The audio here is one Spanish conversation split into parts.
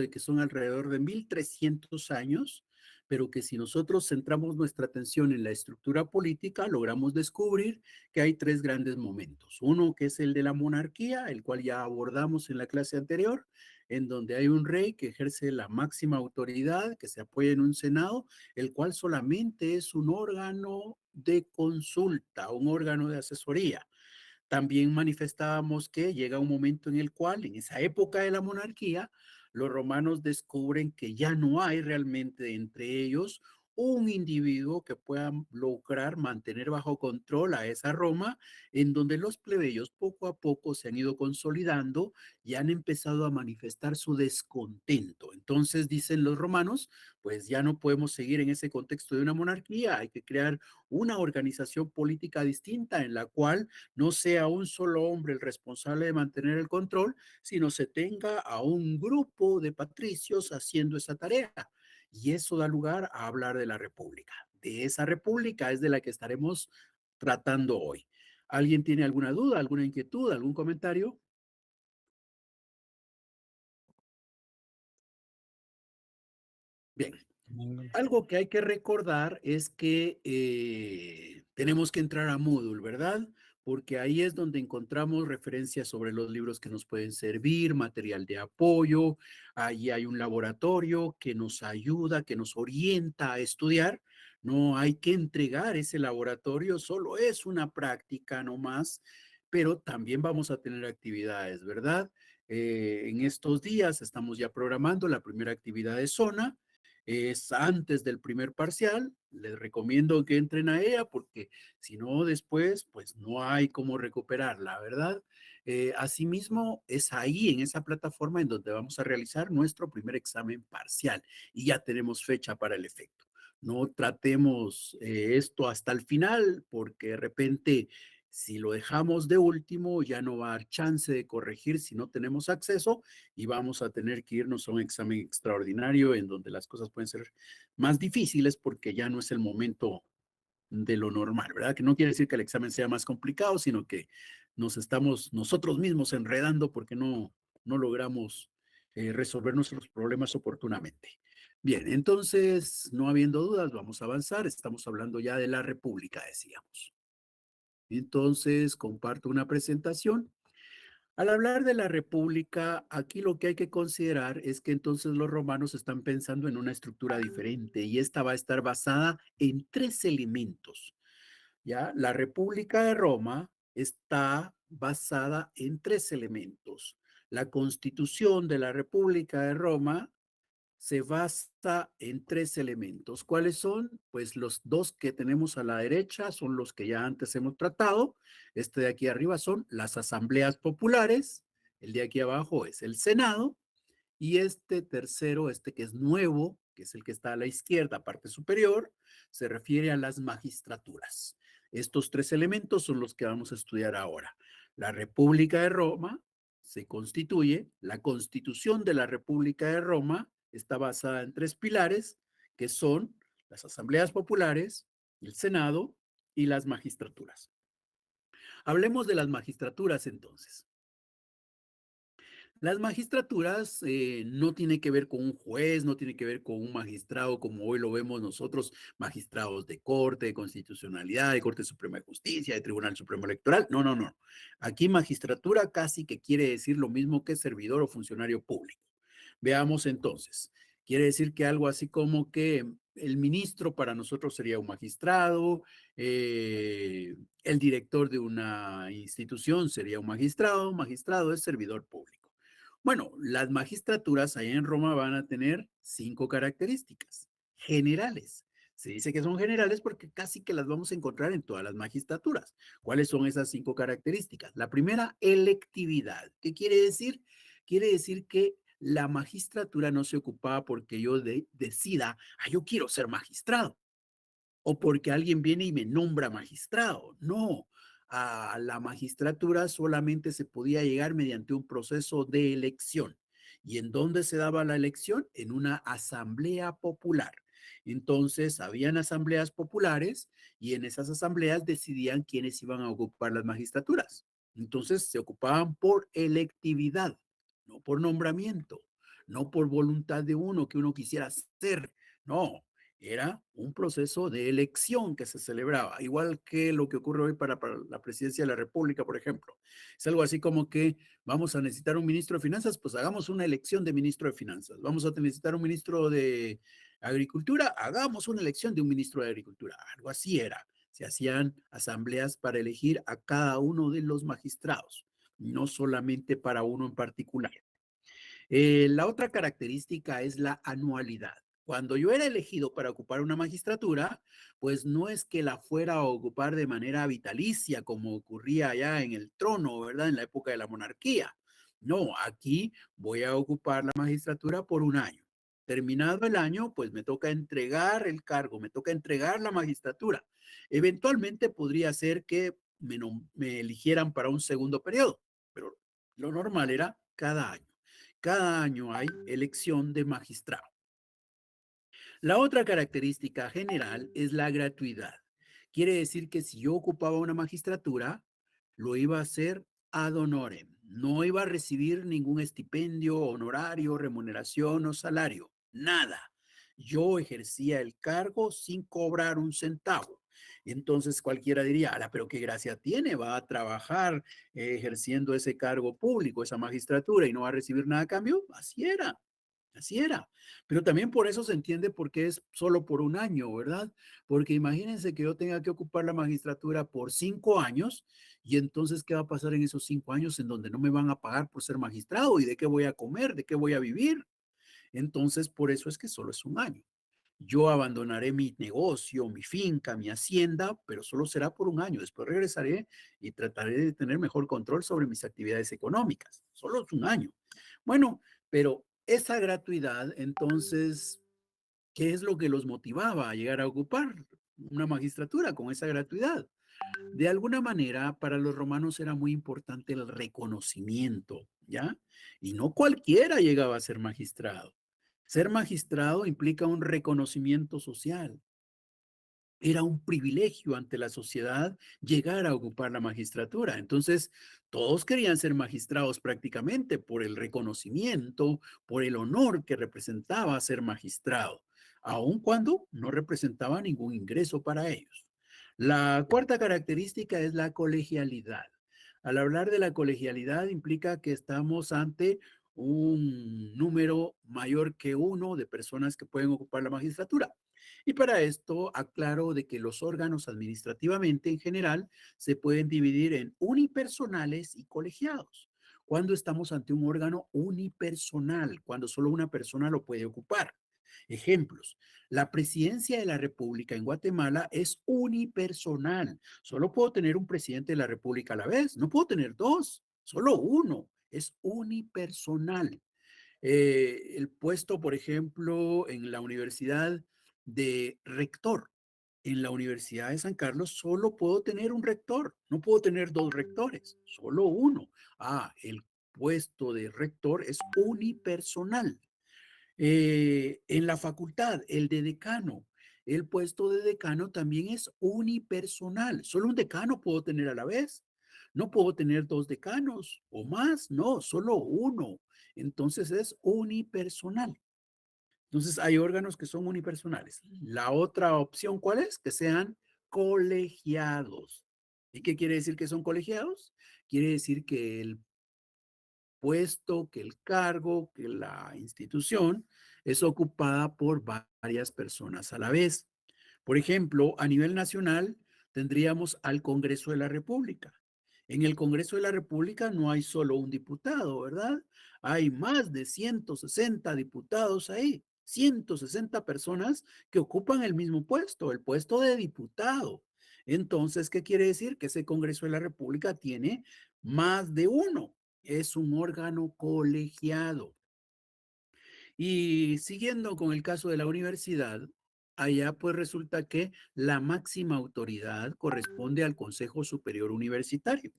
de que son alrededor de 1300 años, pero que si nosotros centramos nuestra atención en la estructura política, logramos descubrir que hay tres grandes momentos. Uno que es el de la monarquía, el cual ya abordamos en la clase anterior, en donde hay un rey que ejerce la máxima autoridad, que se apoya en un senado, el cual solamente es un órgano de consulta, un órgano de asesoría. También manifestábamos que llega un momento en el cual, en esa época de la monarquía, los romanos descubren que ya no hay realmente entre ellos un individuo que pueda lograr mantener bajo control a esa Roma, en donde los plebeyos poco a poco se han ido consolidando y han empezado a manifestar su descontento. Entonces dicen los romanos, pues ya no podemos seguir en ese contexto de una monarquía, hay que crear una organización política distinta en la cual no sea un solo hombre el responsable de mantener el control, sino se tenga a un grupo de patricios haciendo esa tarea. Y eso da lugar a hablar de la república. De esa república es de la que estaremos tratando hoy. ¿Alguien tiene alguna duda, alguna inquietud, algún comentario? Bien, Ningún- algo que hay que recordar es que tenemos que entrar a Moodle, ¿verdad? Porque ahí es donde encontramos referencias sobre los libros que nos pueden servir, material de apoyo, ahí hay un laboratorio que nos ayuda, que nos orienta a estudiar. No hay que entregar ese laboratorio, solo es una práctica nomás, pero también vamos a tener actividades, ¿verdad? En estos días estamos ya programando la primera actividad de zona, es antes del primer parcial. Les recomiendo que entren a ella porque si no después, pues no hay cómo recuperarla, ¿verdad? Asimismo, es ahí en esa plataforma en donde vamos a realizar nuestro primer examen parcial y ya tenemos fecha para el efecto. No tratemos esto hasta el final porque de repente si lo dejamos de último ya no va a dar chance de corregir si no tenemos acceso y vamos a tener que irnos a un examen extraordinario en donde las cosas pueden ser más difíciles porque ya no es el momento de lo normal, ¿verdad? Que no quiere decir que el examen sea más complicado, sino que nos estamos nosotros mismos enredando porque no logramos resolver nuestros problemas oportunamente. Bien, entonces, no habiendo dudas, vamos a avanzar. Estamos hablando ya de la República, decíamos. Entonces, comparto una presentación. Al hablar de la república, aquí lo que hay que considerar es que entonces los romanos están pensando en una estructura diferente y esta va a estar basada en tres elementos. ¿Ya? La República de Roma está basada en tres elementos. La constitución de la República de Roma se basa en tres elementos. ¿Cuáles son? Pues los dos que tenemos a la derecha son los que ya antes hemos tratado. Este de aquí arriba son las asambleas populares. El de aquí abajo es el Senado. Y este tercero, este que es nuevo, que es el que está a la izquierda, parte superior, se refiere a las magistraturas. Estos tres elementos son los que vamos a estudiar ahora. La República de Roma se constituye, la constitución de la República de Roma está basada en tres pilares, que son las asambleas populares, el Senado y las magistraturas. Hablemos de las magistraturas entonces. Las magistraturas no tiene que ver con un juez, no tiene que ver con un magistrado como hoy lo vemos nosotros, magistrados de corte, de constitucionalidad, de Corte Suprema de Justicia, de Tribunal Supremo Electoral. No, no, no. Aquí magistratura casi que quiere decir lo mismo que servidor o funcionario público. Veamos entonces. Quiere decir que algo así como que el ministro para nosotros sería un magistrado, el director de una institución sería un magistrado es servidor público. Bueno, las magistraturas ahí en Roma van a tener 5 características generales. Se dice que son generales porque casi que las vamos a encontrar en todas las magistraturas. ¿Cuáles son esas 5 características? La primera, electividad. ¿Qué quiere decir? Quiere decir que la magistratura no se ocupaba porque yo decida, yo quiero ser magistrado o porque alguien viene y me nombra magistrado. No, a la magistratura solamente se podía llegar mediante un proceso de elección. ¿Y en dónde se daba la elección? En una asamblea popular. Entonces, habían asambleas populares y en esas asambleas decidían quiénes iban a ocupar las magistraturas. Entonces, se ocupaban por electividad, no por nombramiento. no por voluntad de uno que uno quisiera ser, no, era un proceso de elección que se celebraba, igual que lo que ocurre hoy para la presidencia de la República, por ejemplo. Es algo así como que vamos a necesitar un ministro de finanzas, pues hagamos una elección de ministro de finanzas. Vamos a necesitar un ministro de agricultura, hagamos una elección de un ministro de agricultura. Algo así era. Se hacían asambleas para elegir a cada uno de los magistrados, no solamente para uno en particular. La otra característica es la anualidad. Cuando yo era elegido para ocupar una magistratura, pues no es que la fuera a ocupar de manera vitalicia como ocurría allá en el trono, ¿verdad? En la época de la monarquía. No, aquí voy a ocupar la magistratura por un año. Terminado el año, pues me toca entregar el cargo, me toca entregar la magistratura. Eventualmente podría ser que me eligieran para un segundo periodo, pero lo normal era cada año. Cada año hay elección de magistrado. La otra característica general es la gratuidad. Quiere decir que si yo ocupaba una magistratura, lo iba a hacer ad honorem. No iba a recibir ningún estipendio, honorario, remuneración o salario. Nada. Yo ejercía el cargo sin cobrar un centavo. Entonces cualquiera diría, ala, pero qué gracia tiene, va a trabajar ejerciendo ese cargo público, esa magistratura y no va a recibir nada a cambio. Así era. Así era. Pero también por eso se entiende por qué es solo por un año, ¿verdad? Porque imagínense que yo tenga que ocupar la magistratura por 5 años y entonces, ¿qué va a pasar en esos 5 años en donde no me van a pagar por ser magistrado? ¿Y de qué voy a comer? ¿De qué voy a vivir? Entonces, por eso es que solo es un año. Yo abandonaré mi negocio, mi finca, mi hacienda, pero solo será por un año. Después regresaré y trataré de tener mejor control sobre mis actividades económicas. Solo es un año. Bueno, pero esa gratuidad, entonces, ¿qué es lo que los motivaba a llegar a ocupar una magistratura con esa gratuidad? De alguna manera, para los romanos era muy importante el reconocimiento, ¿ya? Y no cualquiera llegaba a ser magistrado. Ser magistrado implica un reconocimiento social. Era un privilegio ante la sociedad llegar a ocupar la magistratura. Entonces, todos querían ser magistrados prácticamente por el reconocimiento, por el honor que representaba ser magistrado, aun cuando no representaba ningún ingreso para ellos. La cuarta característica es la colegialidad. Al hablar de la colegialidad implica que estamos ante un número mayor que uno de personas que pueden ocupar la magistratura. Y para esto aclaro de que los órganos administrativamente en general se pueden dividir en unipersonales y colegiados. Cuando estamos ante un órgano unipersonal, cuando solo una persona lo puede ocupar. Ejemplos, la presidencia de la República en Guatemala es unipersonal. Solo puedo tener un presidente de la República a la vez, no puedo tener dos, solo uno, es unipersonal. El puesto, por ejemplo, en la universidad de rector. En la Universidad de San Carlos solo puedo tener un rector, no puedo tener dos rectores, solo uno. El puesto de rector es unipersonal. En la facultad, el de decano. El puesto de decano también es unipersonal. Solo un decano puedo tener a la vez. No puedo tener dos decanos o más, no, solo uno. Entonces es unipersonal. Entonces hay órganos que son unipersonales. La otra opción, ¿cuál es? Que sean colegiados. ¿Y qué quiere decir que son colegiados? Quiere decir que el puesto, que el cargo, que la institución es ocupada por varias personas a la vez. Por ejemplo, a nivel nacional tendríamos al Congreso de la República. En el Congreso de la República no hay solo un diputado, ¿verdad? Hay más de 160 diputados ahí, 160 personas que ocupan el mismo puesto, el puesto de diputado. Entonces, ¿qué quiere decir? Que ese Congreso de la República tiene más de uno. Es un órgano colegiado. Y siguiendo con el caso de la universidad, allá pues resulta que la máxima autoridad corresponde al Consejo Superior Universitario.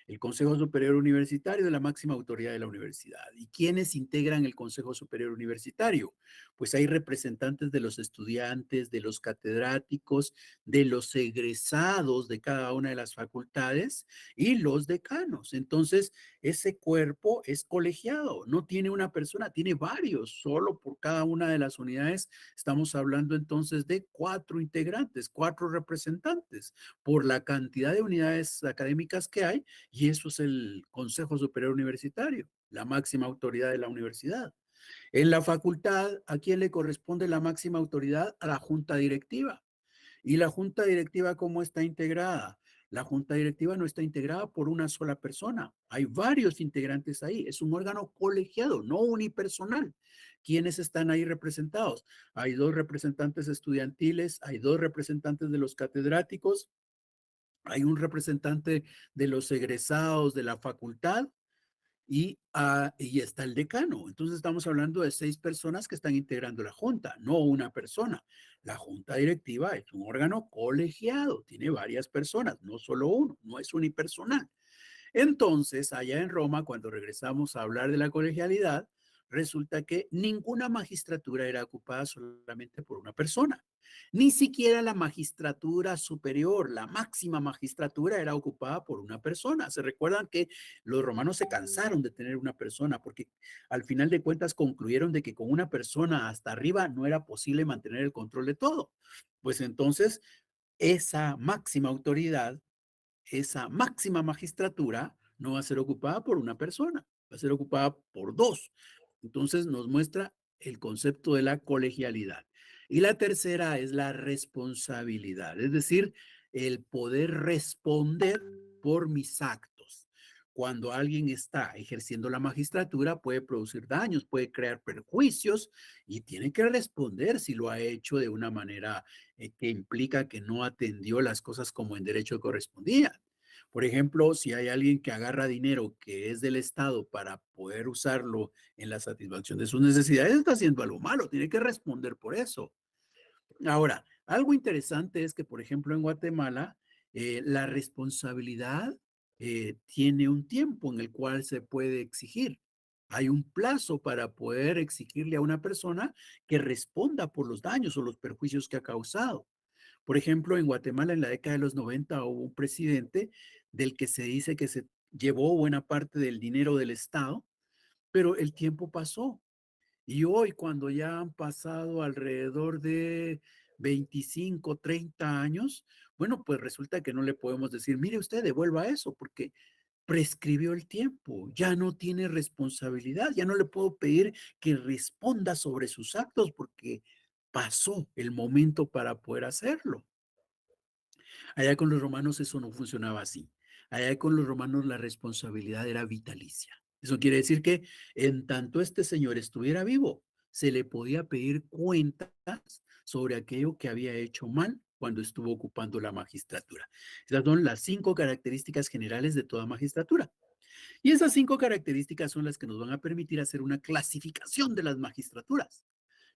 El Consejo Superior Universitario es la máxima autoridad de la universidad. ¿Y quiénes integran el Consejo Superior Universitario? Pues hay representantes de los estudiantes, de los catedráticos, de los egresados de cada una de las facultades y los decanos. Entonces, ese cuerpo es colegiado, no tiene una persona, tiene varios, solo por cada una de las unidades. Estamos hablando entonces de 4 integrantes, 4 representantes, por la cantidad de unidades académicas que hay, y eso es el Consejo Superior Universitario, la máxima autoridad de la universidad. En la facultad, ¿a quién le corresponde la máxima autoridad? A la junta directiva. ¿Y la junta directiva cómo está integrada? La junta directiva no está integrada por una sola persona. Hay varios integrantes ahí. Es un órgano colegiado, no unipersonal. ¿Quiénes están ahí representados? Hay 2 representantes estudiantiles, hay 2 representantes de los catedráticos, hay un representante de los egresados de la facultad y está el decano. Entonces estamos hablando de 6 personas que están integrando la junta, no una persona. La junta directiva es un órgano colegiado, tiene varias personas, no solo uno, no es unipersonal. Entonces, allá en Roma, cuando regresamos a hablar de la colegialidad, resulta que ninguna magistratura era ocupada solamente por una persona. Ni siquiera la magistratura superior, la máxima magistratura, era ocupada por una persona. Se recuerdan que los romanos se cansaron de tener una persona porque al final de cuentas concluyeron de que con una persona hasta arriba no era posible mantener el control de todo. Pues entonces, esa máxima autoridad, esa máxima magistratura no va a ser ocupada por una persona, va a ser ocupada por 2. Entonces nos muestra el concepto de la colegialidad. Y la tercera es la responsabilidad, es decir, el poder responder por mis actos. Cuando alguien está ejerciendo la magistratura puede producir daños, puede crear perjuicios y tiene que responder si lo ha hecho de una manera que implica que no atendió las cosas como en derecho correspondía. Por ejemplo, si hay alguien que agarra dinero que es del Estado para poder usarlo en la satisfacción de sus necesidades, está haciendo algo malo, tiene que responder por eso. Ahora, algo interesante es que, por ejemplo, en Guatemala, la responsabilidad tiene un tiempo en el cual se puede exigir. Hay un plazo para poder exigirle a una persona que responda por los daños o los perjuicios que ha causado. Por ejemplo, en Guatemala en la década de los 90 hubo un presidente del que se dice que se llevó buena parte del dinero del Estado, pero el tiempo pasó. Y hoy, cuando ya han pasado alrededor de 25, 30 años, bueno, pues resulta que no le podemos decir, mire usted, devuelva eso, porque prescribió el tiempo, ya no tiene responsabilidad, ya no le puedo pedir que responda sobre sus actos porque pasó el momento para poder hacerlo. Allá con los romanos eso no funcionaba así. Allá con los romanos la responsabilidad era vitalicia. Eso quiere decir que en tanto este señor estuviera vivo, se le podía pedir cuentas sobre aquello que había hecho mal cuando estuvo ocupando la magistratura. Esas son las 5 características generales de toda magistratura. Y esas 5 características son las que nos van a permitir hacer una clasificación de las magistraturas.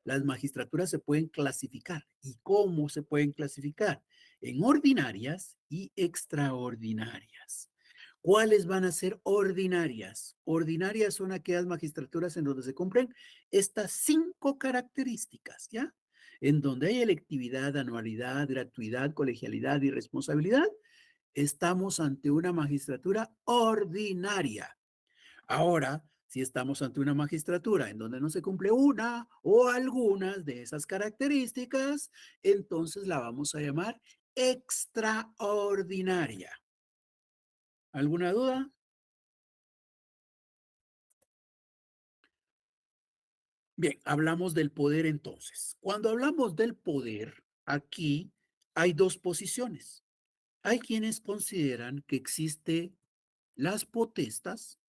Las magistraturas se pueden clasificar. ¿Y cómo se pueden clasificar? En ordinarias y extraordinarias. ¿Cuáles van a ser ordinarias? Ordinarias son aquellas magistraturas en donde se cumplen estas 5 características, ¿ya? En donde hay electividad, anualidad, gratuidad, colegialidad y responsabilidad, estamos ante una magistratura ordinaria. Ahora, si estamos ante una magistratura en donde no se cumple una o algunas de esas características, entonces la vamos a llamar extraordinaria. ¿Alguna duda? Bien, hablamos del poder entonces. Cuando hablamos del poder, aquí hay 2 posiciones. Hay quienes consideran que existe las potestas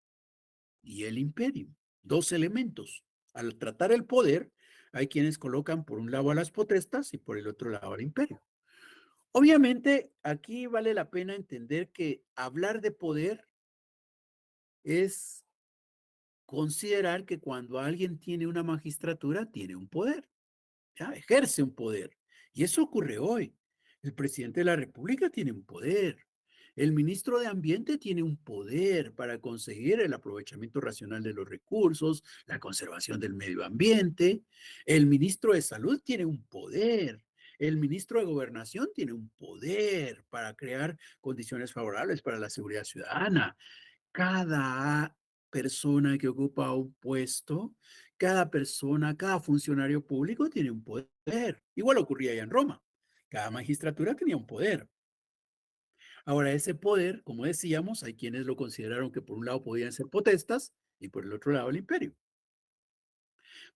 y el imperio, 2 elementos. Al tratar el poder, hay quienes colocan por un lado a las potestas y por el otro lado al imperio. Obviamente, aquí vale la pena entender que hablar de poder es considerar que cuando alguien tiene una magistratura, tiene un poder, ¿ya? Ejerce un poder. Y eso ocurre hoy. El presidente de la República tiene un poder. El ministro de Ambiente tiene un poder para conseguir el aprovechamiento racional de los recursos, la conservación del medio ambiente. El ministro de Salud tiene un poder. El ministro de Gobernación tiene un poder para crear condiciones favorables para la seguridad ciudadana. Cada persona que ocupa un puesto, cada persona, cada funcionario público tiene un poder. Igual ocurría allá en Roma. Cada magistratura tenía un poder. Ahora, ese poder, como decíamos, hay quienes lo consideraron que por un lado podían ser potestas y por el otro lado el imperio.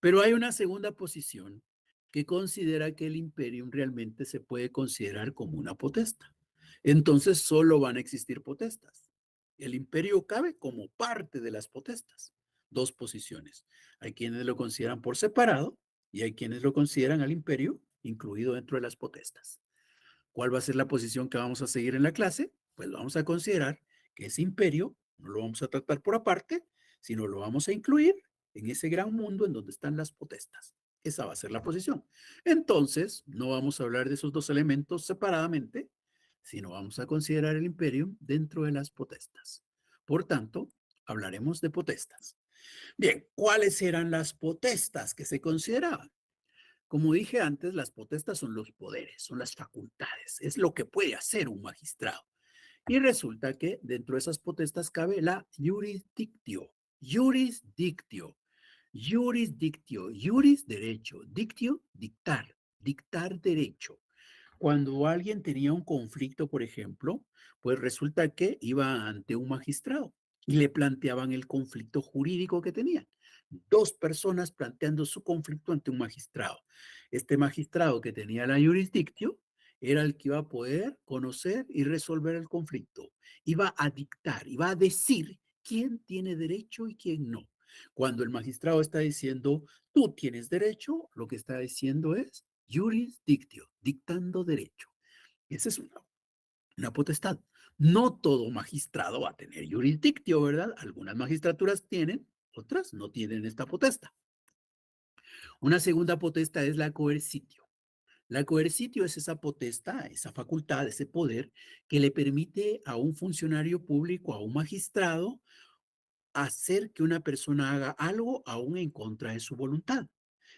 Pero hay una segunda posición que considera que el imperium realmente se puede considerar como una potesta. Entonces solo van a existir potestas. El imperio cabe como parte de las potestas. Dos posiciones. Hay quienes lo consideran por separado y hay quienes lo consideran al imperio incluido dentro de las potestas. ¿Cuál va a ser la posición que vamos a seguir en la clase? Pues vamos a considerar que ese imperio no lo vamos a tratar por aparte, sino lo vamos a incluir en ese gran mundo en donde están las potestas. Esa va a ser la posición. Entonces, no vamos a hablar de esos dos elementos separadamente, sino vamos a considerar el imperio dentro de las potestas. Por tanto, hablaremos de potestas. Bien, ¿cuáles eran las potestas que se consideraban? Como dije antes, las potestas son los poderes, son las facultades, es lo que puede hacer un magistrado. Y resulta que dentro de esas potestas cabe la jurisdictio, jurisdictio, jurisdictio, juris derecho, dictio dictar, dictar derecho. Cuando alguien tenía un conflicto, por ejemplo, pues resulta que iba ante un magistrado y le planteaban el conflicto jurídico que tenían. Dos personas planteando su conflicto ante un magistrado. Este magistrado que tenía la jurisdictio era el que iba a poder conocer y resolver el conflicto. Iba a dictar, iba a decir quién tiene derecho y quién no. Cuando el magistrado está diciendo, tú tienes derecho, lo que está diciendo es jurisdictio, dictando derecho. Esa es una potestad. No todo magistrado va a tener jurisdictio, ¿verdad? Algunas magistraturas tienen, otras no tienen esta potestad. Una segunda potestad es la coercitio. La coercitio es esa potestad, esa facultad, ese poder que le permite a un funcionario público, a un magistrado, hacer que una persona haga algo aún en contra de su voluntad.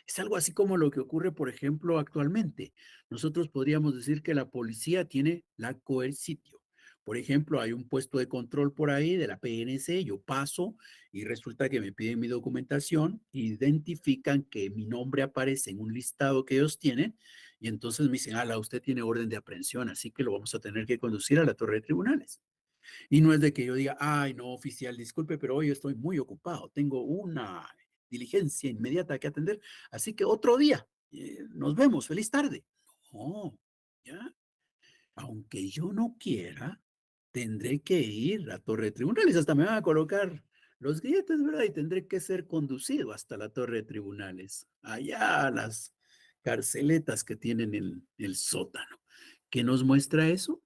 Es algo así como lo que ocurre, por ejemplo, actualmente. Nosotros podríamos decir que la policía tiene la coercitio. Por ejemplo, hay un puesto de control por ahí de la PNC, yo paso y resulta que me piden mi documentación, identifican que mi nombre aparece en un listado que ellos tienen y entonces me dicen, ala, usted tiene orden de aprehensión, así que lo vamos a tener que conducir a la torre de tribunales. Y no es de que yo diga, ay, no, oficial, disculpe, pero hoy estoy muy ocupado, tengo una diligencia inmediata que atender, así que otro día, nos vemos, feliz tarde. No, ya, aunque yo no quiera, tendré que ir a Torre de Tribunales, hasta me van a colocar los grilletes, ¿verdad? Y tendré que ser conducido hasta la Torre de Tribunales, allá a las carceletas que tienen el sótano. ¿Qué nos muestra eso?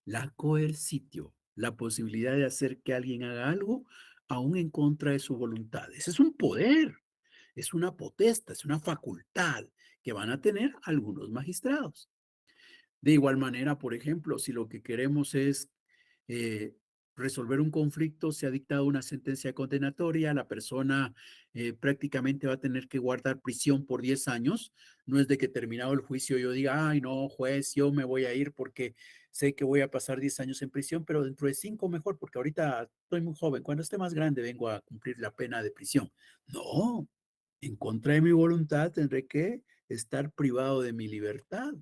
La coercitio, la posibilidad de hacer que alguien haga algo aún en contra de su voluntad. Ese es un poder, es una potestad, es una facultad que van a tener algunos magistrados. De igual manera, por ejemplo, si lo que queremos es eh, resolver un conflicto, se ha dictado una sentencia condenatoria, la persona prácticamente va a tener que guardar prisión por 10 años. No es de que terminado el juicio yo diga, ay, no, juez, yo me voy a ir porque sé que voy a pasar 10 años en prisión, pero dentro de 5 mejor, porque ahorita estoy muy joven. Cuando esté más grande vengo a cumplir la pena de prisión. No, en contra de mi voluntad tendré que estar privado de mi libertad.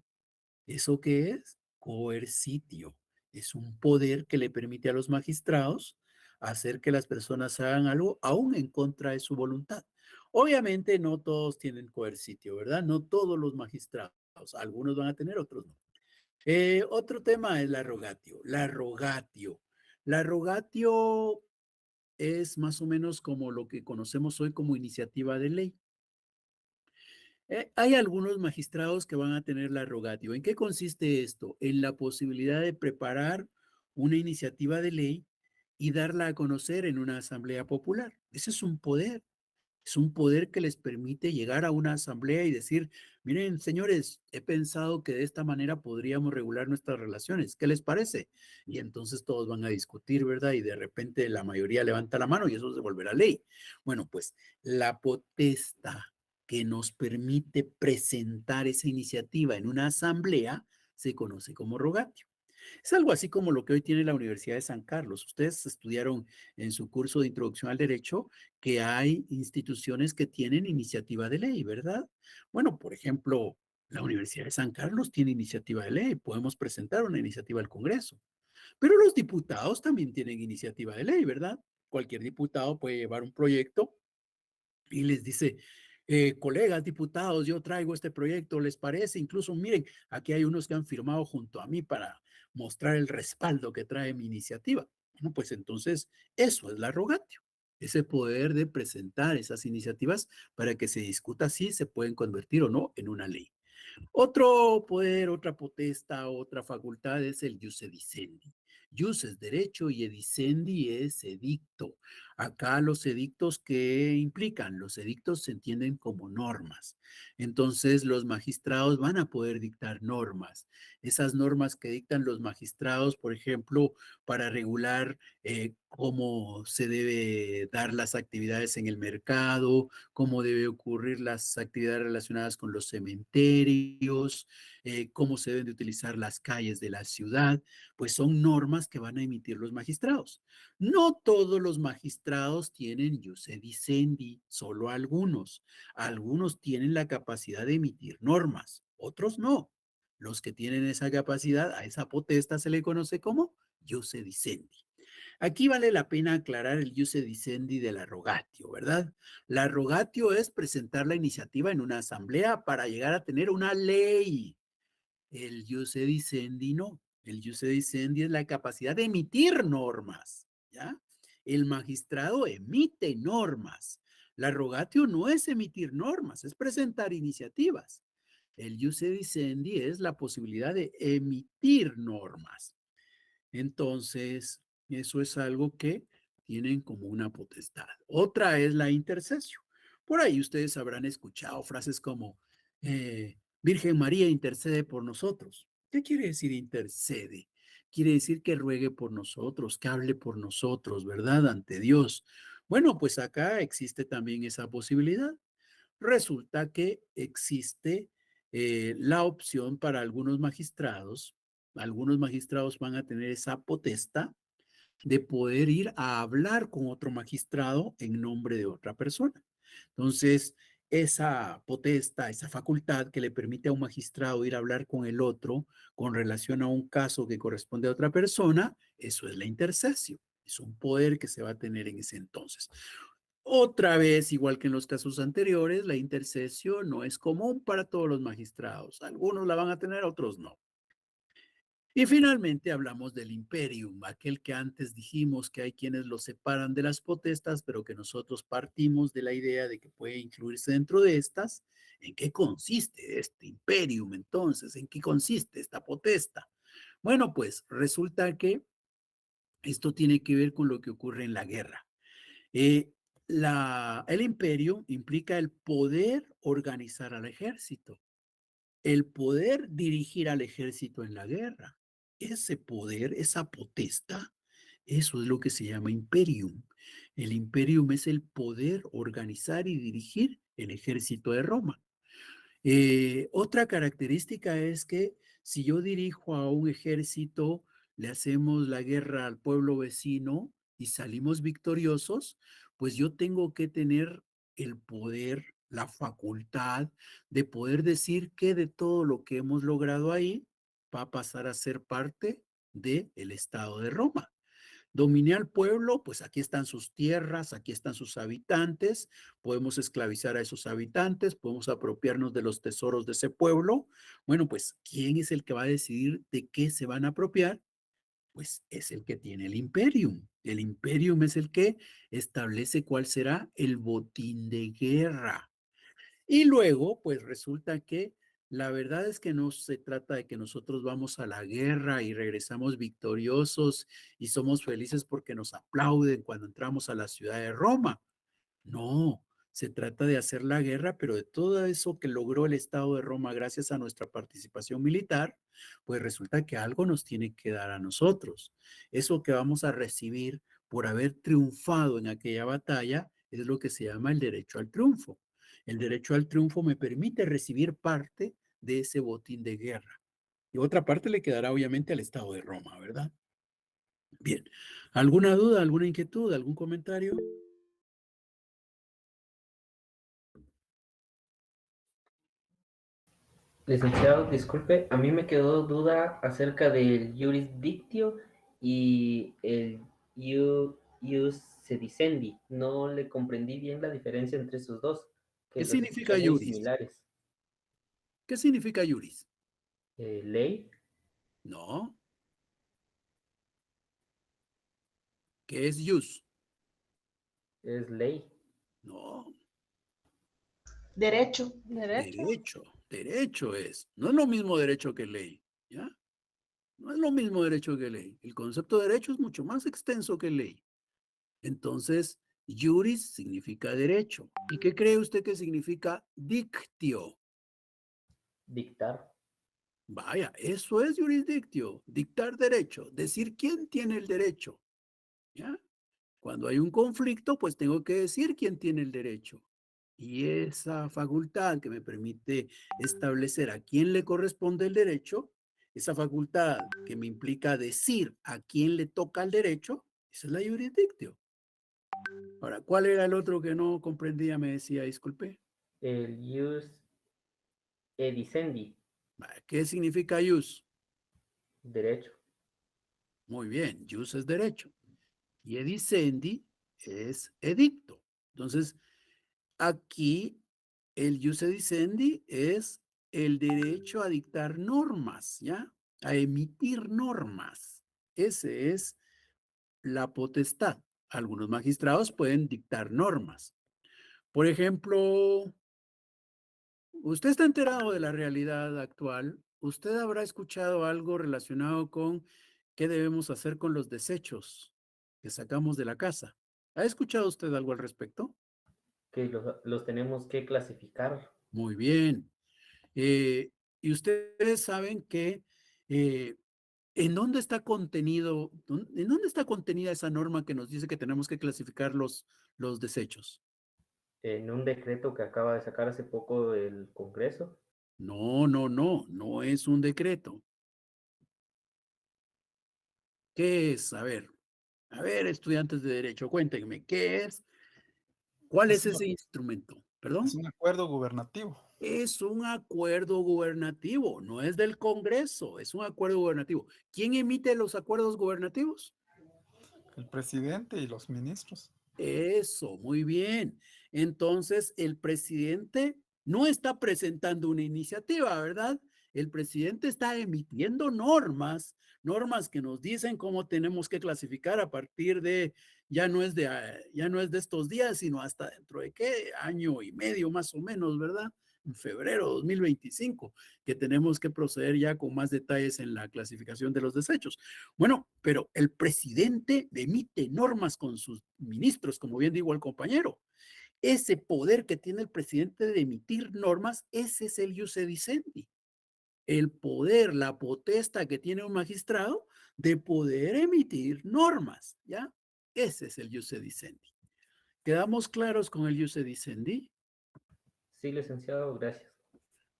¿Eso qué es? Coercitio. Es un poder que le permite a los magistrados hacer que las personas hagan algo aún en contra de su voluntad. Obviamente no todos tienen coercitio, ¿verdad? No todos los magistrados. Algunos van a tener, otros no. Otro tema es la rogatio. La rogatio. La rogatio es más o menos como lo que conocemos hoy como iniciativa de ley. Hay algunos magistrados que van a tener la rogatio. ¿En qué consiste esto? En la posibilidad de preparar una iniciativa de ley y darla a conocer en una asamblea popular. Ese es un poder. Es un poder que les permite llegar a una asamblea y decir, miren, señores, he pensado que de esta manera podríamos regular nuestras relaciones. ¿Qué les parece? Y entonces todos van a discutir, ¿verdad? Y de repente la mayoría levanta la mano y eso se volverá ley. Bueno, pues la potestad que nos permite presentar esa iniciativa en una asamblea se conoce como rogatio. Es algo así como lo que hoy tiene la Universidad de San Carlos. Ustedes estudiaron en su curso de introducción al derecho que hay instituciones que tienen iniciativa de ley, ¿verdad? Bueno, por ejemplo, la Universidad de San Carlos tiene iniciativa de ley. Podemos presentar una iniciativa al Congreso. Pero los diputados también tienen iniciativa de ley, ¿verdad? Cualquier diputado puede llevar un proyecto y les dice, colegas diputados, yo traigo este proyecto, ¿les parece? Incluso, miren, aquí hay unos que han firmado junto a mí para mostrar el respaldo que trae mi iniciativa. Bueno, pues entonces eso es la rogatio, ese poder de presentar esas iniciativas para que se discuta si se pueden convertir o no en una ley. Otro poder, otra potestad, otra facultad es el jus edicendi. Jus es derecho y edicendi es edicto. Acá los edictos, ¿qué implican? Los edictos se entienden como normas. Entonces los magistrados van a poder dictar normas. Esas normas que dictan los magistrados, por ejemplo, para regular cómo se debe dar las actividades en el mercado, cómo debe ocurrir las actividades relacionadas con los cementerios, cómo se deben de utilizar las calles de la ciudad, pues son normas que van a emitir los magistrados. No todos los magistrados tienen jus edicendi, solo algunos. Algunos tienen la capacidad de emitir normas, otros no. Los que tienen esa capacidad, a esa potestad se le conoce como jus edicendi. Aquí vale la pena aclarar el jus edicendi de la rogatio, ¿verdad? La rogatio es presentar la iniciativa en una asamblea para llegar a tener una ley. El jus edicendi no. El jus edicendi es la capacidad de emitir normas, ¿ya? El magistrado emite normas. La rogatio no es emitir normas, es presentar iniciativas. El jus edicendi es la posibilidad de emitir normas. Entonces, eso es algo que tienen como una potestad. Otra es la intercesión. Por ahí ustedes habrán escuchado frases como, Virgen María intercede por nosotros. ¿Qué quiere decir intercede? Quiere decir que ruegue por nosotros, que hable por nosotros, ¿verdad? Ante Dios. Bueno, pues acá existe también esa posibilidad. Resulta que existe la opción para algunos magistrados van a tener esa potestad de poder ir a hablar con otro magistrado en nombre de otra persona. Entonces, esa potestad, esa facultad que le permite a un magistrado ir a hablar con el otro con relación a un caso que corresponde a otra persona, eso es la intercesión. Es un poder que se va a tener en ese entonces. Otra vez, igual que en los casos anteriores, la intercesión no es común para todos los magistrados. Algunos la van a tener, otros no. Y finalmente hablamos del imperium, aquel que antes dijimos que hay quienes lo separan de las potestas, pero que nosotros partimos de la idea de que puede incluirse dentro de estas. ¿En qué consiste este imperium entonces? ¿En qué consiste esta potesta? Bueno, pues resulta que esto tiene que ver con lo que ocurre en la guerra. Eh, el imperio implica el poder organizar al ejército, el poder dirigir al ejército en la guerra. Ese poder, esa potestad, eso es lo que se llama imperium. El imperium es el poder organizar y dirigir el ejército de Roma. Otra característica es que si yo dirijo a un ejército, le hacemos la guerra al pueblo vecino y salimos victoriosos, pues yo tengo que tener el poder, la facultad de poder decir que de todo lo que hemos logrado ahí va a pasar a ser parte del Estado de Roma. Dominé al pueblo, pues aquí están sus tierras, aquí están sus habitantes, podemos esclavizar a esos habitantes, podemos apropiarnos de los tesoros de ese pueblo. Bueno, pues, ¿quién es el que va a decidir de qué se van a apropiar? Pues es el que tiene el imperium. El imperium es el que establece cuál será el botín de guerra. Y luego, pues resulta que la verdad es que no se trata de que nosotros vamos a la guerra y regresamos victoriosos y somos felices porque nos aplauden cuando entramos a la ciudad de Roma. No, Se trata de hacer la guerra, pero de todo eso que logró el Estado de Roma gracias a nuestra participación militar, pues resulta que algo nos tiene que dar a nosotros. Eso que vamos a recibir por haber triunfado en aquella batalla es lo que se llama el derecho al triunfo. El derecho al triunfo me permite recibir parte de ese botín de guerra. Y otra parte le quedará obviamente al Estado de Roma, ¿verdad? Bien. ¿Alguna duda, alguna inquietud, algún comentario? Licenciado, disculpe, a mí me quedó duda acerca del jurisdictio y el ius sedicendi. No le comprendí bien la diferencia entre esos dos, que ¿Qué los significa escuché muy juris? similares. ¿Qué significa juris? Ley No. ¿Qué es jus? es ley. No. Derecho, derecho. Derecho. Derecho es. No es lo mismo derecho que ley. ¿Ya? No es lo mismo derecho que ley. El concepto de derecho es mucho más extenso que ley. Entonces, juris significa derecho. ¿Y qué cree usted que significa dictio? Dictar. Vaya, eso es jurisdictio, dictar derecho, decir quién tiene el derecho. ¿Ya? Cuando hay un conflicto, pues tengo que decir quién tiene el derecho. Y esa facultad que me permite establecer a quién le corresponde el derecho, esa facultad que me implica decir a quién le toca el derecho, esa es la jurisdictio. Ahora, ¿cuál era el otro que no comprendía? Me decía, disculpe. El ius edicendi, ¿Qué significa jus? derecho. Muy bien, jus es derecho. Y edicendi es edicto. Entonces, aquí el jus edicendi es el derecho a dictar normas, ¿ya? A emitir normas. Ese es la potestad. Algunos magistrados pueden dictar normas. Por ejemplo, usted está enterado de la realidad actual. Usted habrá escuchado algo relacionado con qué debemos hacer con los desechos que sacamos de la casa. ¿Ha escuchado usted algo al respecto? Que los tenemos que clasificar. Muy bien. Eh, y ustedes saben que eh, ¿en dónde está contenido, en dónde está contenida esa norma que nos dice que tenemos que clasificar los desechos? En un decreto que acaba de sacar hace poco el Congreso, No, no, no, no es un decreto. ¿Qué es? A ver, estudiantes de derecho, cuéntenme, ¿qué es? ¿Cuál Es es un, ese instrumento? es ¿Perdón? un acuerdo gubernativo. Es un acuerdo gubernativo, no es del Congreso, es un acuerdo gubernativo. ¿Quién emite los acuerdos gubernativos? El presidente y los ministros. Eso, muy bien. Entonces, el presidente no está presentando una iniciativa, ¿verdad? El presidente está emitiendo normas, normas que nos dicen cómo tenemos que clasificar a partir de, ya no es de estos días, sino hasta dentro de qué año y medio más o menos, ¿verdad? En febrero de 2025, que tenemos que proceder ya con más detalles en la clasificación de los desechos. Bueno, pero el presidente emite normas con sus ministros, como bien dijo el compañero. Ese poder que tiene el presidente de emitir normas, ese es el ius edicendi. El poder, la potestad que tiene un magistrado de poder emitir normas, ¿ya? Ese es el ius edicendi. ¿Quedamos claros con el ius edicendi? sí, licenciado, gracias.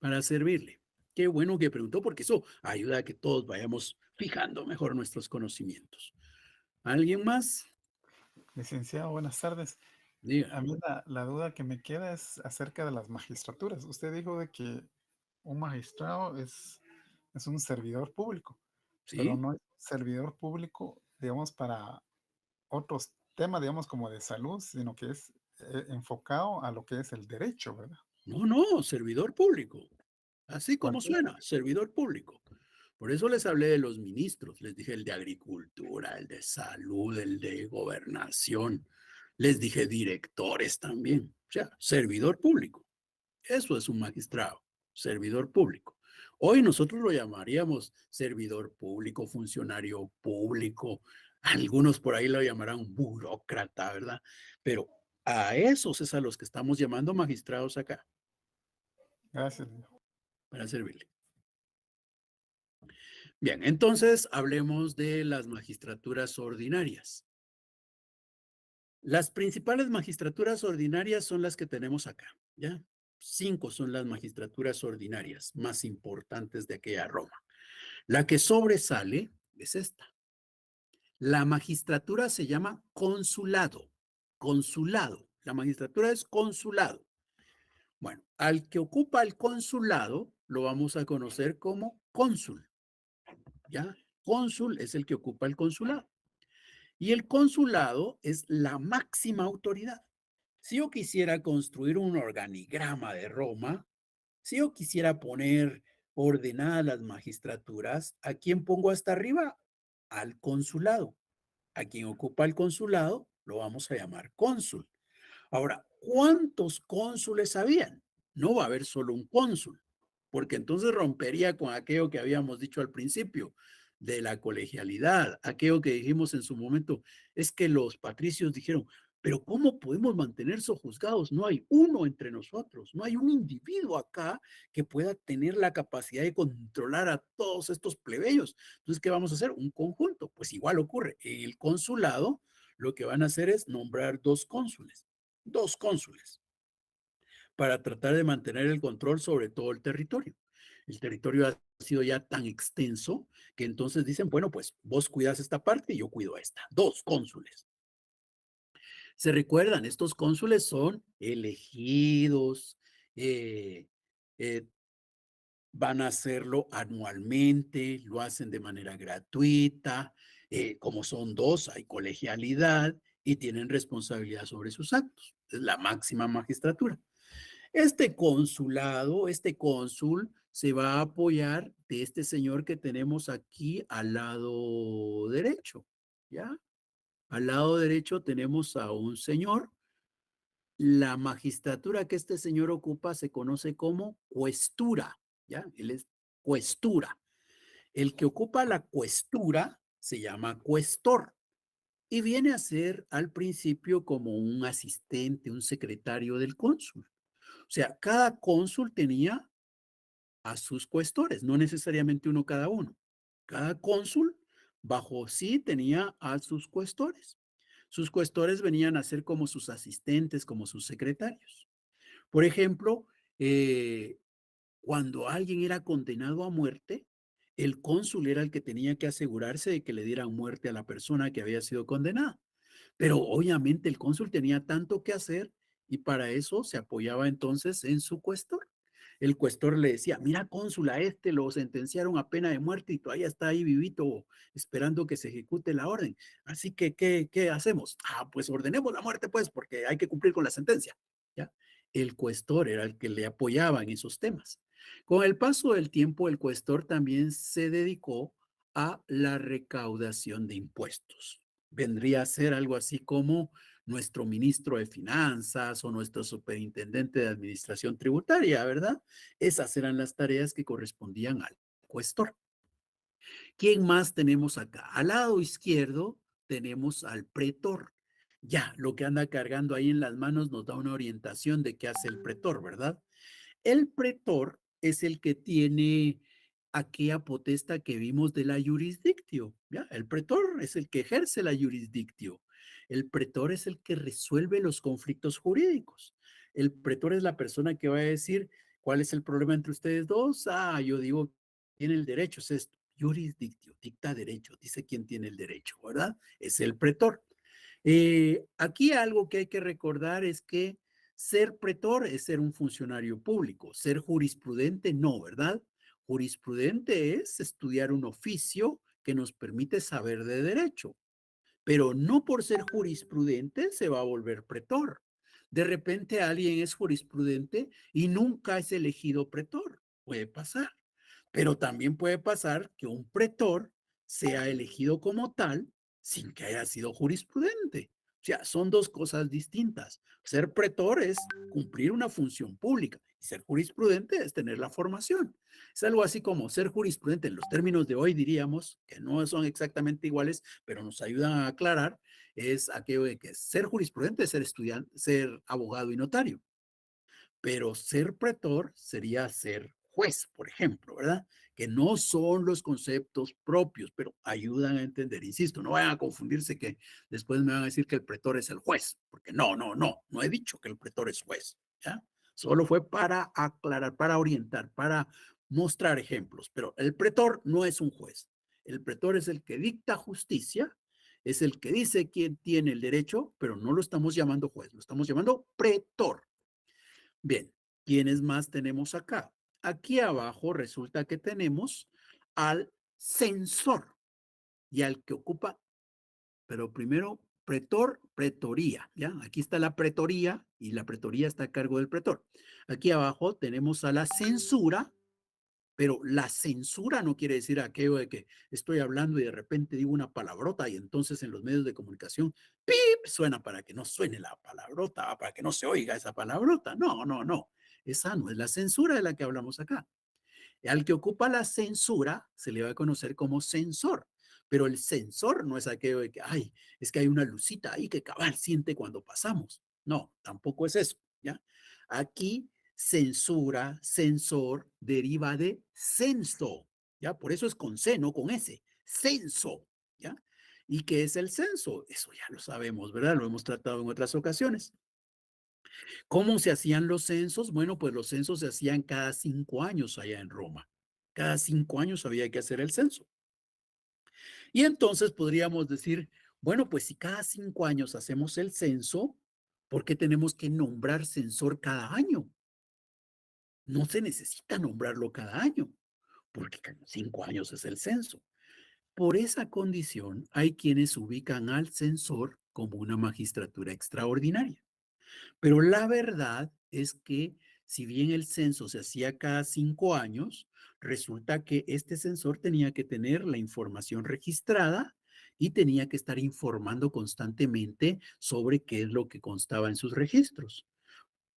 Para servirle. Qué bueno que preguntó porque eso ayuda a que todos vayamos fijando mejor nuestros conocimientos. ¿Alguien más? Licenciado, buenas tardes. Diga. A mí la duda que me queda es acerca de las magistraturas. Usted dijo de que un magistrado es un servidor público, pero ¿Sí? no es servidor público, digamos, para otros temas, digamos, como de salud, sino que es enfocado a lo que es el derecho, ¿verdad? No, no, servidor público. Así como Cualquier, suena, servidor público. Por eso les hablé de los ministros, les dije el de agricultura, el de salud, el de gobernación, les dije directores también, o sea, servidor público. Eso es un magistrado, servidor público. Hoy nosotros lo llamaríamos servidor público, funcionario público, algunos por ahí lo llamarán burócrata, ¿verdad? Pero A esos es a los que estamos llamando magistrados acá, Gracias, viejo. para servirle. Bien, entonces hablemos de las magistraturas ordinarias. Las principales magistraturas ordinarias son las que tenemos acá, ¿ya? 5 son las magistraturas ordinarias más importantes de aquella Roma. La que sobresale es esta. La magistratura se llama consulado. Consulado. La magistratura es consulado. Bueno, al que ocupa el consulado lo vamos a conocer como cónsul, ¿ya? Cónsul es el que ocupa el consulado. Y el consulado es la máxima autoridad. Si yo quisiera construir un organigrama de Roma, si yo quisiera poner ordenadas las magistraturas, ¿a quién pongo hasta arriba? Al consulado. A quien ocupa el consulado lo vamos a llamar cónsul. Ahora, ¿cuántos cónsules habían? No va a haber solo un cónsul, porque entonces rompería con aquello que habíamos dicho al principio de la colegialidad, aquello que dijimos en su momento, es que los patricios dijeron, pero ¿cómo podemos mantener sojuzgados? No hay uno entre nosotros, no hay un individuo acá que pueda tener la capacidad de controlar a todos estos plebeyos. Entonces, ¿qué vamos a hacer? Un conjunto. Pues igual ocurre. En el consulado, lo que van a hacer es nombrar dos cónsules, para tratar de mantener el control sobre todo el territorio. El territorio ha sido ya tan extenso que entonces dicen, bueno, pues vos cuidas esta parte y yo cuido esta. Dos cónsules. Se recuerdan, estos cónsules son elegidos, eh, eh, van a hacerlo anualmente, lo hacen de manera gratuita, como son dos, hay colegialidad y tienen responsabilidad sobre sus actos. Es la máxima magistratura. Este consulado, este cónsul, se va a apoyar de este señor que tenemos aquí al lado derecho, ¿ya? Al lado derecho tenemos a un señor. La magistratura que este señor ocupa se conoce como cuestura, ¿ya? Él es cuestura. El que ocupa la cuestura se llama cuestor y viene a ser al principio como un asistente, un secretario del cónsul. O sea, cada cónsul tenía a sus cuestores, no necesariamente uno cada uno. Cada cónsul bajo sí tenía a sus cuestores. Sus cuestores venían a ser como sus asistentes, como sus secretarios. Por ejemplo, eh, cuando alguien era condenado a muerte, el cónsul era el que tenía que asegurarse de que le dieran muerte a la persona que había sido condenada. Pero obviamente el cónsul tenía tanto que hacer y para eso se apoyaba entonces en su cuestor. El cuestor le decía, mira, cónsul, a este lo sentenciaron a pena de muerte y todavía está ahí vivito esperando que se ejecute la orden. Así que, ¿qué hacemos? Ah, pues ordenemos la muerte, pues, porque hay que cumplir con la sentencia. ¿Ya? El cuestor era el que le apoyaba en esos temas. Con el paso del tiempo, el cuestor también se dedicó a la recaudación de impuestos. Vendría a ser algo así como nuestro ministro de Finanzas o nuestro superintendente de Administración Tributaria, ¿verdad? Esas eran las tareas que correspondían al cuestor. ¿Quién más tenemos acá? Al lado izquierdo tenemos al pretor. Ya, lo que anda cargando ahí en las manos nos da una orientación de qué hace el pretor, ¿verdad? El pretor es el que tiene aquella potestad que vimos de la jurisdictio, ¿ya? El pretor es el que ejerce la jurisdictio. El pretor es el que resuelve los conflictos jurídicos. El pretor es la persona que va a decir, ¿cuál es el problema entre ustedes dos? Ah, yo digo, tiene el derecho, es esto. Jurisdictio, dicta derecho, dice quién tiene el derecho, ¿verdad? Es el pretor. Aquí algo que hay que recordar es que ser pretor es ser un funcionario público, ser jurisprudente no, ¿verdad? Jurisprudente es estudiar un oficio que nos permite saber de derecho, pero no por ser jurisprudente se va a volver pretor. De repente alguien es jurisprudente y nunca es elegido pretor. Puede pasar. Pero también puede pasar que un pretor sea elegido como tal sin que haya sido jurisprudente. O sea, son dos cosas distintas. Ser pretor es cumplir una función pública Ser jurisprudente es tener la formación. Es algo así como ser jurisprudente en los términos de hoy, diríamos, que no son exactamente iguales, pero nos ayudan a aclarar, es aquello de que ser jurisprudente es ser estudiante, ser abogado y notario. Pero ser pretor sería ser juez, por ejemplo, ¿verdad? Que no son los conceptos propios, pero ayudan a entender. Insisto, no vayan a confundirse que después me van a decir que el pretor es el juez, porque no he dicho que el pretor es juez, ¿ya? Solo fue para aclarar, para orientar, para mostrar ejemplos, pero el pretor no es un juez. El pretor es el que dicta justicia, es el que dice quién tiene el derecho, pero no lo estamos llamando juez, lo estamos llamando pretor. Bien, ¿quiénes más tenemos acá? Aquí abajo resulta que tenemos al censor y al que ocupa, pero primero pretor, pretoría, ¿ya? Aquí está la pretoría y la pretoría está a cargo del pretor. Aquí abajo tenemos a la censura, pero la censura no quiere decir aquello de que estoy hablando y de repente digo una palabrota y entonces en los medios de comunicación, ¡pip! Suena para que no suene la palabrota, para que no se oiga esa palabrota. No. Esa no es la censura de la que hablamos acá. Al que ocupa la censura se le va a conocer como censor, pero el censor no es aquello de que, ay, es que hay una lucita ahí que cabal siente cuando pasamos. No, tampoco es eso, ¿ya? Aquí censura, censor, deriva de censo, ¿ya? Por eso es con C, no con S, censo, ¿ya? ¿Y qué es el censo? Eso ya lo sabemos, ¿verdad? Lo hemos tratado en otras ocasiones. ¿Cómo se hacían los censos? Bueno, pues los censos se hacían cada 5 años allá en Roma. Cada 5 años había que hacer el censo. Y entonces podríamos decir, bueno, pues si cada 5 años hacemos el censo, ¿por qué tenemos que nombrar censor cada año? No se necesita nombrarlo cada año, porque cada 5 años es el censo. Por esa condición, hay quienes ubican al censor como una magistratura extraordinaria. Pero la verdad es que si bien el censo se hacía cada 5 años, resulta que este censor tenía que tener la información registrada y tenía que estar informando constantemente sobre qué es lo que constaba en sus registros.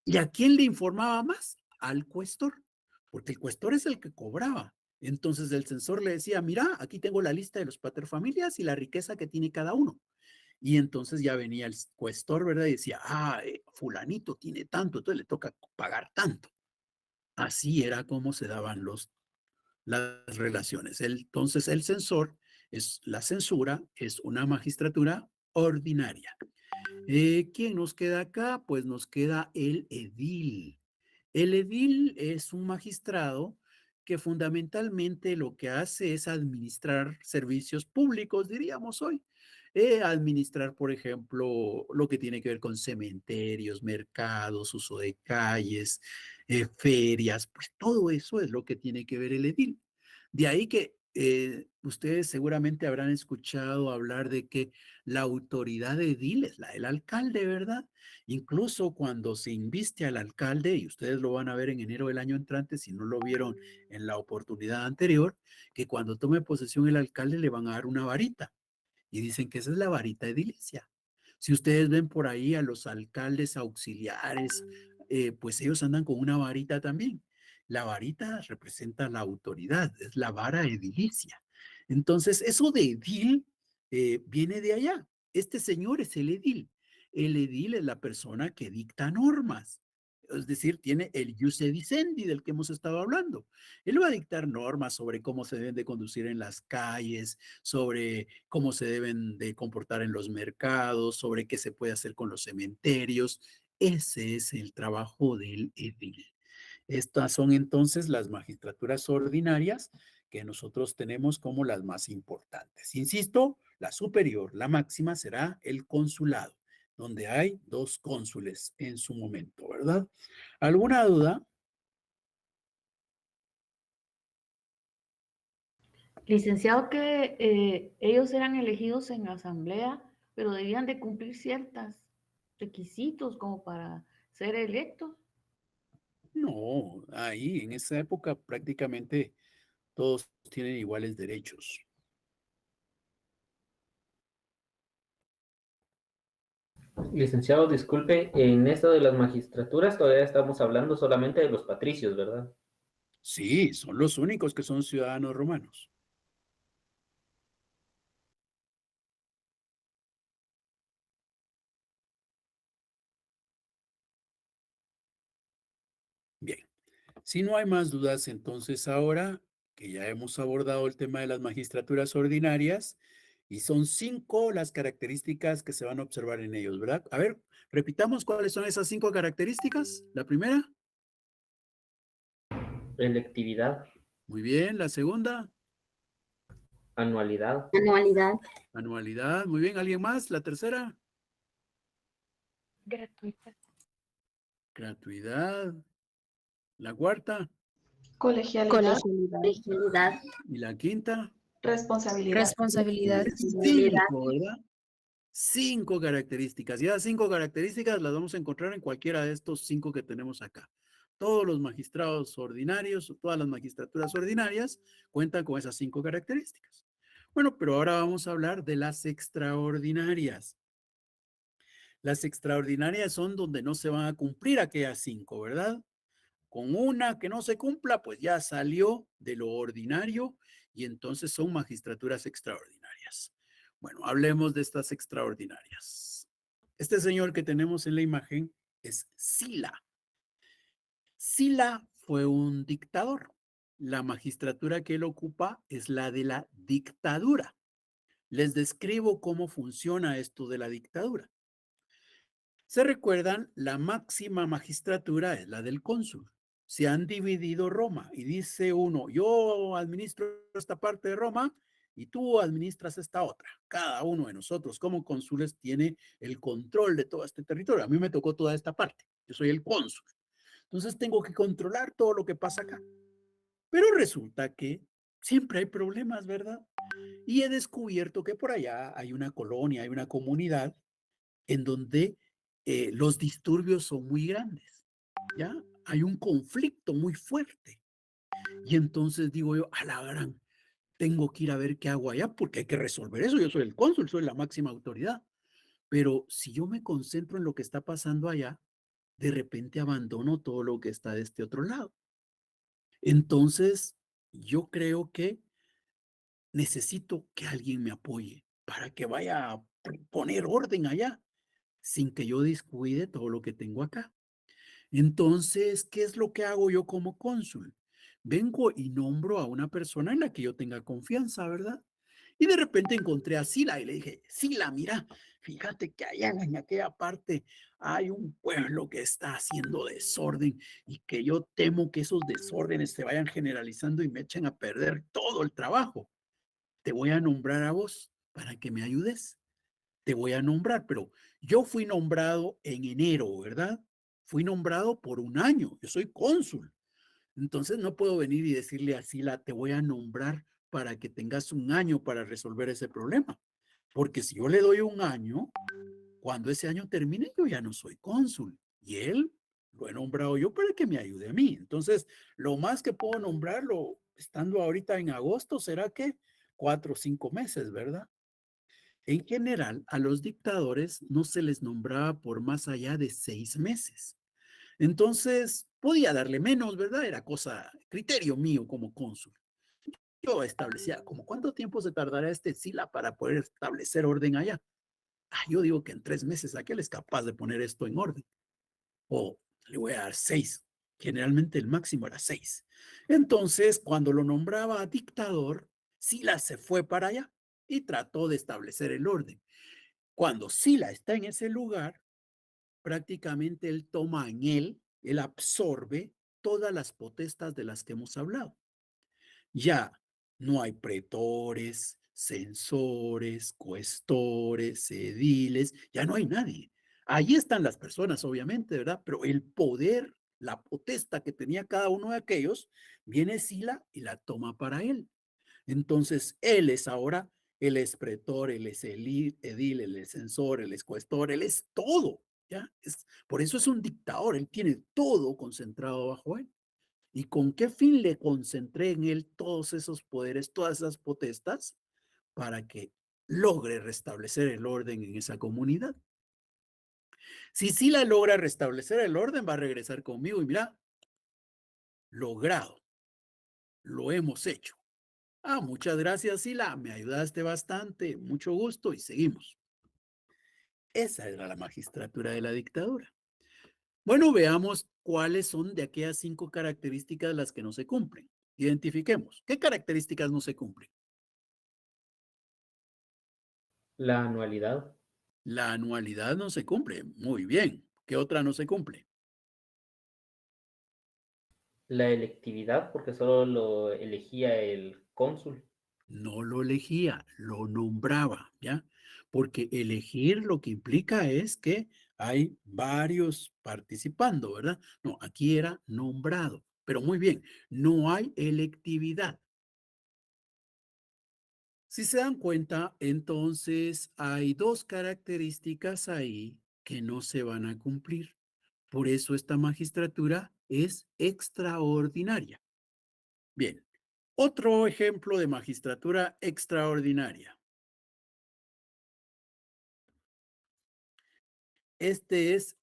¿Y a quién le informaba más? Al cuestor, porque el cuestor es el que cobraba. Entonces el censor le decía, mira, aquí tengo la lista de los paterfamilias y la riqueza que tiene cada uno. Y entonces ya venía el cuestor, ¿verdad? Y decía, fulanito tiene tanto, entonces le toca pagar tanto. Así era como se daban las relaciones. Entonces el censor la censura es una magistratura ordinaria. ¿Quién nos queda acá? Pues nos queda el edil. El edil es un magistrado que fundamentalmente lo que hace es administrar servicios públicos, diríamos hoy. Administrar, por ejemplo, lo que tiene que ver con cementerios, mercados, uso de calles, ferias, pues todo eso es lo que tiene que ver el edil. De ahí que ustedes seguramente habrán escuchado hablar de que la autoridad edil es la del alcalde, ¿verdad? Incluso cuando se inviste al alcalde, y ustedes lo van a ver en enero del año entrante, si no lo vieron en la oportunidad anterior, que cuando tome posesión el alcalde le van a dar una varita y dicen que esa es la varita edilicia. Si ustedes ven por ahí a los alcaldes auxiliares, pues ellos andan con una varita también. La varita representa la autoridad, es la vara edilicia. Entonces, eso de edil viene de allá. Este señor es el edil. El edil es la persona que dicta normas. Es decir, tiene el ius edicendi del que hemos estado hablando. Él va a dictar normas sobre cómo se deben de conducir en las calles, sobre cómo se deben de comportar en los mercados, sobre qué se puede hacer con los cementerios. Ese es el trabajo del edil. Estas son entonces las magistraturas ordinarias que nosotros tenemos como las más importantes. Insisto, la superior, la máxima será el consulado, donde hay 2 cónsules en su momento, ¿verdad? ¿Alguna duda? Licenciado, que ellos eran elegidos en asamblea, pero debían de cumplir ciertos requisitos como para ser electos. No, ahí en esa época prácticamente todos tienen iguales derechos. Licenciado, disculpe, en esto de las magistraturas todavía estamos hablando solamente de los patricios, ¿verdad? Sí, son los únicos que son ciudadanos romanos. Bien, si no hay más dudas, entonces ahora que ya hemos abordado el tema de las magistraturas ordinarias, y son 5 las características que se van a observar en ellos, ¿verdad? A ver, repitamos cuáles son esas 5 características. La primera, Electividad, muy bien. La segunda, anualidad, Anualidad. anualidad, muy bien. ¿Alguien más? La tercera, Gratuita. gratuidad. La cuarta Colegialidad, Colegialidad. y la quinta, responsabilidad. Responsabilidad. Flexibilidad. 5, ¿verdad? 5 características. Y esas 5 características las vamos a encontrar en cualquiera de estos 5 que tenemos acá. Todos los magistrados ordinarios, todas las magistraturas ordinarias cuentan con esas 5 características. Bueno, pero ahora vamos a hablar de las extraordinarias. Las extraordinarias son donde no se van a cumplir aquellas 5, ¿verdad? Con una que no se cumpla, pues ya salió de lo ordinario y entonces son magistraturas extraordinarias. Bueno, hablemos de estas extraordinarias. Este señor que tenemos en la imagen es Sila. Sila fue un dictador. La magistratura que él ocupa es la de la dictadura. Les describo cómo funciona esto de la dictadura. ¿Se recuerdan? La máxima magistratura es la del cónsul. Se han dividido Roma y dice uno, yo administro esta parte de Roma y tú administras esta otra. Cada uno de nosotros como cónsules tiene el control de todo este territorio. A mí me tocó toda esta parte. Yo soy el cónsul. Entonces tengo que controlar todo lo que pasa acá. Pero resulta que siempre hay problemas, ¿verdad? Y he descubierto que por allá hay una colonia, hay una comunidad en donde los disturbios son muy grandes, ¿ya? Hay un conflicto muy fuerte. Y entonces digo yo, a la gran, tengo que ir a ver qué hago allá porque hay que resolver eso. Yo soy el cónsul, soy la máxima autoridad. Pero si yo me concentro en lo que está pasando allá, de repente abandono todo lo que está de este otro lado. Entonces, yo creo que necesito que alguien me apoye para que vaya a poner orden allá sin que yo descuide todo lo que tengo acá. Entonces, ¿qué es lo que hago yo como cónsul? Vengo y nombro a una persona en la que yo tenga confianza, ¿verdad? Y de repente encontré a Sila y le dije, Sila, mira, fíjate que allá en aquella parte hay un pueblo que está haciendo desorden y que yo temo que esos desórdenes se vayan generalizando y me echen a perder todo el trabajo. Te voy a nombrar a vos para que me ayudes. Te voy a nombrar, pero yo fui nombrado en enero, ¿verdad? Fui nombrado por un año, yo soy cónsul. Entonces no puedo venir y decirle a Sila, te voy a nombrar para que tengas un año para resolver ese problema. Porque si yo le doy un año, cuando ese año termine, yo ya no soy cónsul. Y él lo he nombrado yo para que me ayude a mí. Entonces, lo más que puedo nombrarlo, estando ahorita en agosto, será que 4 o 5 meses, ¿verdad? En general, a los dictadores no se les nombraba por más allá de 6 meses. Entonces, podía darle menos, ¿verdad? Era cosa, criterio mío como cónsul. Yo establecía como cuánto tiempo se tardará este Sila para poder establecer orden allá. Yo digo que en 3 meses aquel es capaz de poner esto en orden. O le voy a dar 6. Generalmente el máximo era 6. Entonces, cuando lo nombraba dictador, Sila se fue para allá y trató de establecer el orden. Cuando Sila está en ese lugar, prácticamente él toma en él absorbe todas las potestas de las que hemos hablado. Ya no hay pretores, censores, cuestores, ediles, ya no hay nadie. Ahí están las personas, obviamente, ¿verdad? Pero el poder, la potestad que tenía cada uno de aquellos, viene Sila y la toma para él. Entonces, él es ahora el es pretor, él es el edil, él es censor, él es cuestor, él es todo, ¿ya? Por eso es un dictador, él tiene todo concentrado bajo él. ¿Y con qué fin le concentré en él todos esos poderes, todas esas potestas? Para que logre restablecer el orden en esa comunidad. Si Sila logra restablecer el orden, va a regresar conmigo y mira, logrado, lo hemos hecho. Ah, muchas gracias, Sila, me ayudaste bastante, mucho gusto y seguimos. Esa era la magistratura de la dictadura. Bueno, veamos cuáles son de aquellas 5 características las que no se cumplen. Identifiquemos. ¿Qué características no se cumplen? La anualidad, La anualidad no se cumple. Muy bien. ¿Qué otra no se cumple? la electividad, porque solo lo elegía el cónsul. No lo elegía, lo nombraba, ¿ya? Porque elegir lo que implica es que hay varios participando, ¿verdad? No, aquí era nombrado. Pero muy bien, no hay electividad. Si se dan cuenta, entonces hay 2 características ahí que no se van a cumplir. Por eso esta magistratura es extraordinaria. Bien, otro ejemplo de magistratura extraordinaria. Este es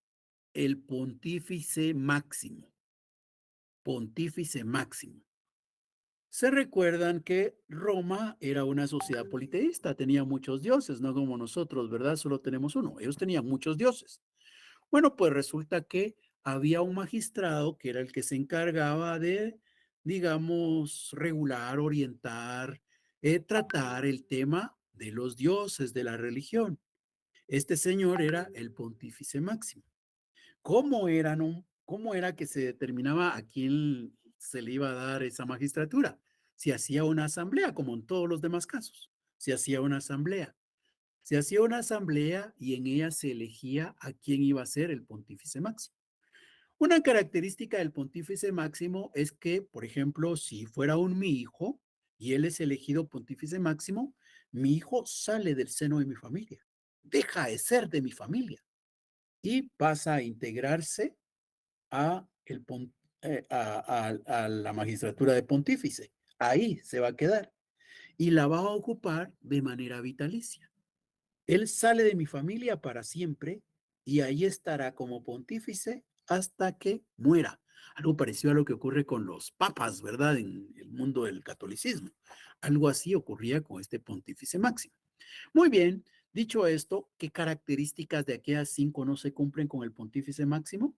el pontífice máximo. Pontífice máximo. Se recuerdan que Roma era una sociedad politeísta, tenía muchos dioses, no como nosotros, ¿verdad? Solo tenemos uno. Ellos tenían muchos dioses. Bueno, pues resulta que había un magistrado que era el que se encargaba de, digamos, regular, orientar, tratar el tema de los dioses, de la religión. Este señor era el pontífice máximo. ¿Cómo era que se determinaba a quién se le iba a dar esa magistratura? Se hacía una asamblea, como en todos los demás casos. Se hacía una asamblea. Se hacía una asamblea y en ella se elegía a quién iba a ser el pontífice máximo. Una característica del pontífice máximo es que, por ejemplo, si fuera mi hijo y él es elegido pontífice máximo, mi hijo sale del seno de mi familia, deja de ser de mi familia y pasa a integrarse a, a la magistratura de pontífice. Ahí se va a quedar y la va a ocupar de manera vitalicia. Él sale de mi familia para siempre y ahí estará como pontífice hasta que muera. Algo parecido a lo que ocurre con los papas, ¿verdad? En el mundo del catolicismo. Algo así ocurría con este pontífice máximo. Muy bien, dicho esto, ¿qué características de aquellas 5 no se cumplen con el pontífice máximo?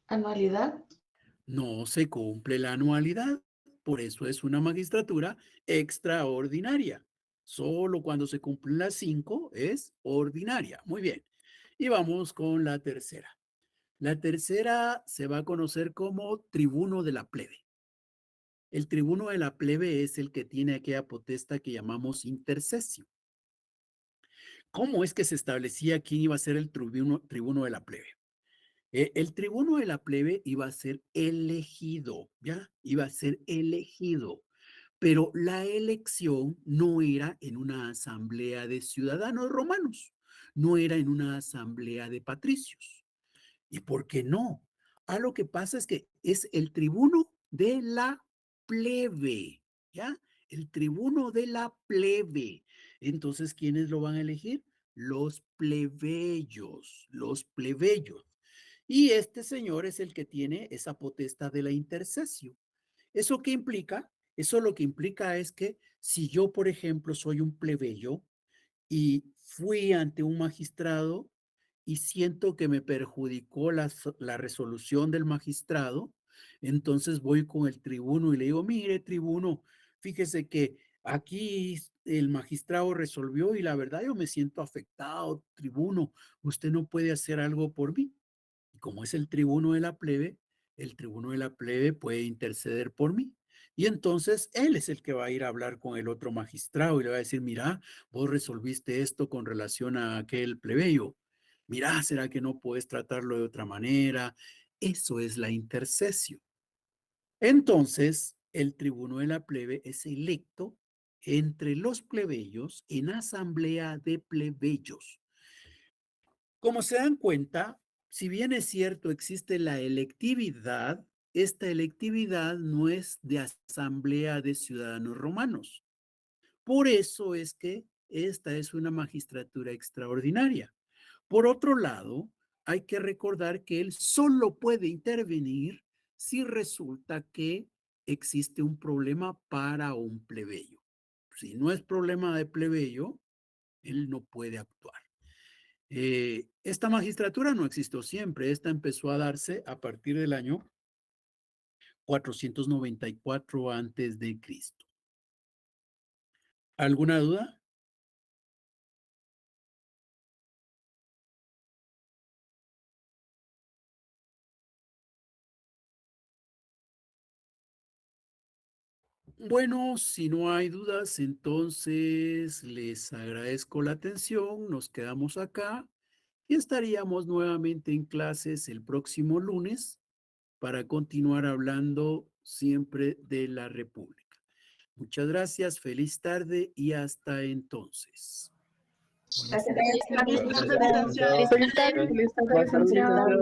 Anualidad, No se cumple la anualidad, por eso es una magistratura extraordinaria. Solo cuando se cumplen las 5 es ordinaria. Muy bien. Y vamos con la tercera. La tercera se va a conocer como tribuno de la plebe. El tribuno de la plebe es el que tiene aquella potestad que llamamos intercesio. ¿Cómo es que se establecía quién iba a ser el tribuno de la plebe? El tribuno de la plebe iba a ser elegido, ¿ya? Iba a ser elegido, pero la elección no era en una asamblea de ciudadanos romanos, no era en una asamblea de patricios. ¿Y por qué no? Lo que pasa es que es el tribuno de la plebe, ¿ya? El tribuno de la plebe. Entonces, ¿quiénes lo van a elegir? Los plebeyos, los plebeyos. Y este señor es el que tiene esa potestad de la intercesión. ¿Eso qué implica? Eso lo que implica es que si yo, por ejemplo, soy un plebeyo y fui ante un magistrado y siento que me perjudicó la resolución del magistrado, entonces voy con el tribuno y le digo, mire, tribuno, fíjese que aquí el magistrado resolvió y la verdad yo me siento afectado, tribuno, usted no puede hacer algo por mí. Y como es el tribuno de la plebe, el tribuno de la plebe puede interceder por mí. Y entonces él es el que va a ir a hablar con el otro magistrado y le va a decir, mira, vos resolviste esto con relación a aquel plebeyo. Mira, ¿será que no puedes tratarlo de otra manera? Eso es la intercesión. Entonces, el tribuno de la plebe es electo entre los plebeyos en asamblea de plebeyos. Como se dan cuenta, si bien es cierto existe la electividad, esta electividad no es de asamblea de ciudadanos romanos. Por eso es que esta es una magistratura extraordinaria, Por otro lado, hay que recordar que él solo puede intervenir si resulta que existe un problema para un plebeyo. Si no es problema de plebeyo, él no puede actuar. Esta magistratura no existió siempre, esta empezó a darse a partir del año 494 antes de Cristo. ¿Alguna duda? Bueno, si no hay dudas, entonces les agradezco la atención, nos quedamos acá y estaríamos nuevamente en clases el próximo lunes para continuar hablando siempre de la República. Muchas gracias, feliz tarde y hasta entonces. Gracias. Buenas tardes, licenciado.